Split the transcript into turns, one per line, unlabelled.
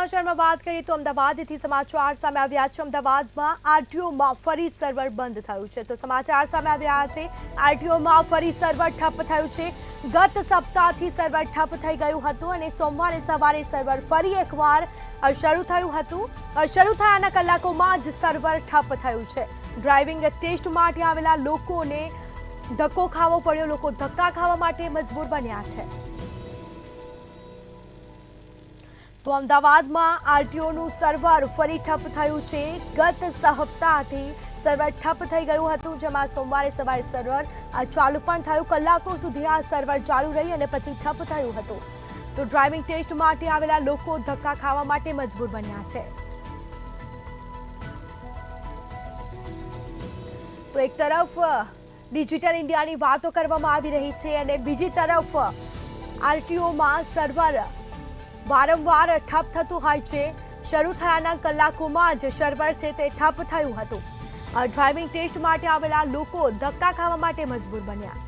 સમાચારમાં વાત કરીએ તો અમદાવાદથી સમાચાર સામે આવ્યા છે। અમદાવાદમાં આરટીઓમાં ફરી સર્વર બંધ થયું છે। તો સમાચાર સામે આવી રહ્યા છે, આરટીઓમાં ફરી સર્વર ઠપ થયું છે। ગત સપ્તાહથી સર્વર ઠપ થઈ ગયું હતું અને સોમવારે સવારે સર્વર ફરી એકવાર શરૂ થયું હતું। શરૂ થયાના કલાકોમાં જ સર્વર ઠપ થયું છે। ડ્રાઇવિંગ ટેસ્ટ માટે આવેલા લોકોને ધક્કો ખાવો પડ્યો। લોકો ધક્કા ખાવા માટે મજબૂર બન્યા છે। તો અમદાવાદમાં આરટીઓનું સર્વર ફરી ઠપ થયું છે। ગત સપ્તાહથી સર્વર ઠપ થઈ ગયું હતું, જેમાં સોમવારે સવારે સર્વર ચાલુ પણ થયું। કલાકો સુધી આ સર્વર ચાલુ રહી અને પછી ઠપ થયું હતું। તો ડ્રાઇવિંગ ટેસ્ટ માટે આવેલા લોકો ધક્કા ખાવા માટે મજબૂર બન્યા છે। તો એક તરફ ડિજિટલ ઇન્ડિયાની વાતો કરવામાં આવી રહી છે અને બીજી તરફ આરટીઓમાં સર્વર વારંવાર ઠપ થતું હોય છે। શરૂ થયાના કલાકોમાં જ સર્વર છે તે ઠપ થયું હતું। ડ્રાઇવિંગ ટેસ્ટ માટે આવેલા લોકો ધક્કા ખાવા માટે મજબૂર બન્યા।